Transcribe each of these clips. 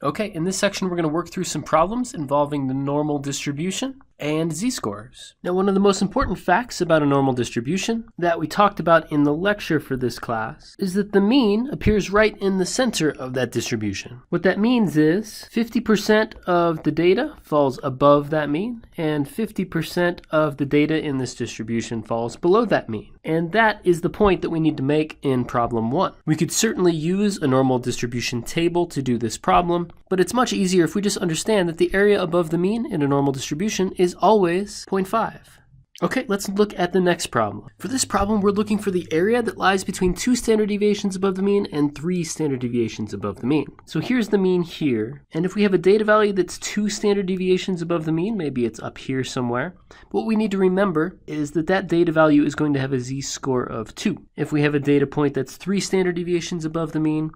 Okay, in this section we're going to work through some problems involving the normal distribution and z-scores. Now, one of the most important facts about a normal distribution that we talked about in the lecture for this class is that the mean appears right in the center of that distribution. What that means is 50% of the data falls above that mean and 50% of the data in this distribution falls below that mean. And that is the point that we need to make in problem 1. We could certainly use a normal distribution table to do this problem, but it's much easier if we just understand that the area above the mean in a normal distribution is always 0.5. Okay, let's look at the next problem. For this problem, we're looking for the area that lies between 2 standard deviations above the mean and 3 standard deviations above the mean. So here's the mean here, and if we have a data value that's 2 standard deviations above the mean, maybe it's up here somewhere, what we need to remember is that that data value is going to have a z-score of 2. If we have a data point that's 3 standard deviations above the mean,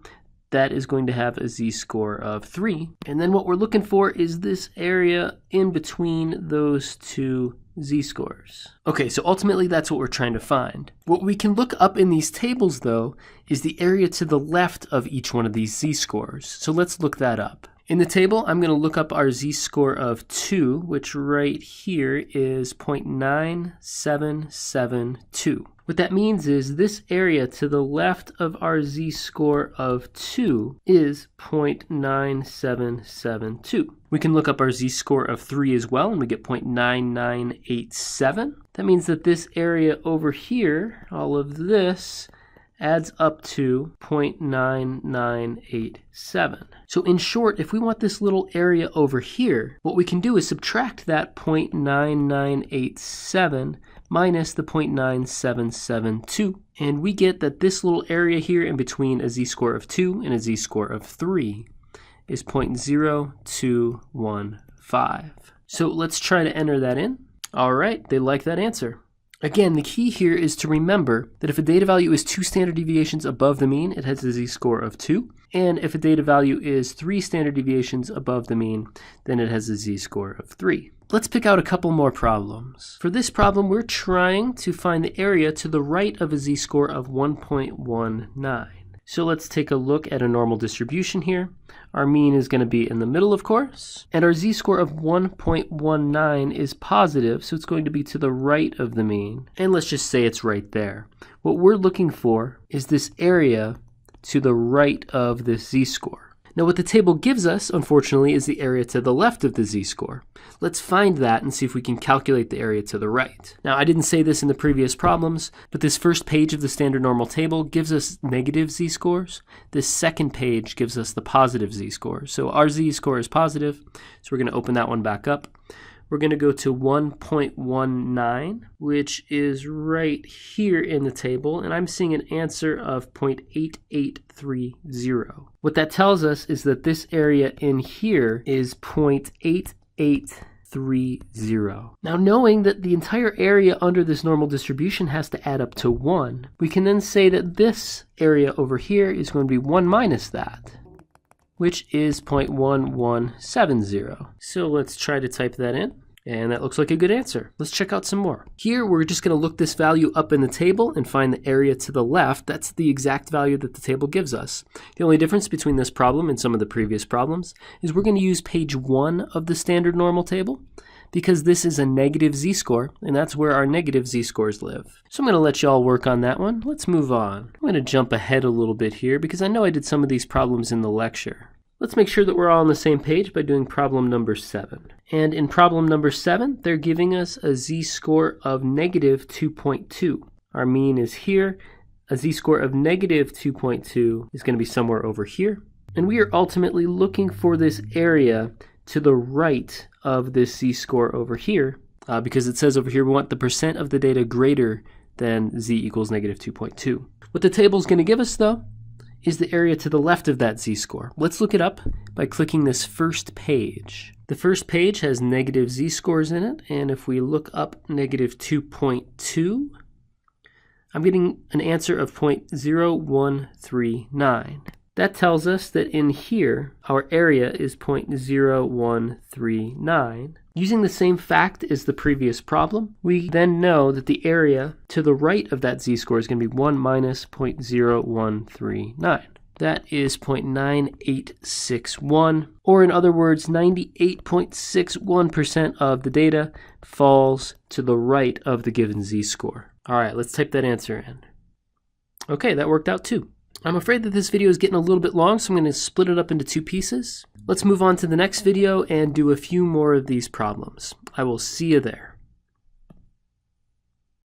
that is going to have a z-score of 3. And then what we're looking for is this area in between those two z-scores. Okay, so ultimately that's what we're trying to find. What we can look up in these tables, though, is the area to the left of each one of these z-scores. So let's look that up. In the table, I'm going to look up our z-score of 2, which right here is 0.9772. What that means is this area to the left of our z-score of 2 is 0.9772. We can look up our z-score of 3 as well, and we get 0.9987. That means that this area over here, all of this, adds up to 0.9987. So in short, if we want this little area over here, what we can do is subtract that 0.9987 minus the 0.9772, and we get that this little area here in between a z-score of 2 and a z-score of 3 is 0.0215. So let's try to enter that in. All right, they like that answer. Again, the key here is to remember that if a data value is 2 standard deviations above the mean, it has a z-score of 2. And if a data value is 3 standard deviations above the mean, then it has a z-score of 3. Let's pick out a couple more problems. For this problem, we're trying to find the area to the right of a z-score of 1.19. So let's take a look at a normal distribution here. Our mean is going to be in the middle, of course, and our z-score of 1.19 is positive, so it's going to be to the right of the mean. And let's just say it's right there. What we're looking for is this area to the right of this z-score. Now what the table gives us, unfortunately, is the area to the left of the z-score. Let's find that and see if we can calculate the area to the right. Now I didn't say this in the previous problems, but this first page of the standard normal table gives us negative z-scores. This second page gives us the positive z-score. So our z-score is positive, so we're going to open that one back up. We're going to go to 1.19, which is right here in the table, and I'm seeing an answer of 0.8830. What that tells us is that this area in here is 0.8830. Now, knowing that the entire area under this normal distribution has to add up to 1, we can then say that this area over here is going to be 1 minus that, which is 0.1170. So let's try to type that in. And that looks like a good answer. Let's check out some more. Here, we're just going to look this value up in the table and find the area to the left. That's the exact value that the table gives us. The only difference between this problem and some of the previous problems is we're going to use page 1 of the standard normal table because this is a negative z-score, and that's where our negative z-scores live. So I'm going to let you all work on that one. Let's move on. I'm going to jump ahead a little bit here because I know I did some of these problems in the lecture. Let's make sure that we're all on the same page by doing problem number 7. And in problem number 7, they're giving us a z-score of negative 2.2. Our mean is here. A z-score of negative 2.2 is going to be somewhere over here. And we are ultimately looking for this area to the right of this z-score over here, because it says over here we want the percent of the data greater than z equals negative 2.2. What the table is going to give us, though, is the area to the left of that z-score. Let's look it up by clicking this first page. The first page has negative z-scores in it, and if we look up negative 2.2, I'm getting an answer of 0.0139. That tells us that in here, our area is 0.0139. Using the same fact as the previous problem, we then know that the area to the right of that z-score is going to be 1 minus 0.0139. That is 0.9861, or in other words, 98.61% of the data falls to the right of the given z-score. All right, let's type that answer in. Okay, that worked out too. I'm afraid that this video is getting a little bit long, so I'm going to split it up into 2 pieces. Let's move on to the next video and do a few more of these problems. I will see you there.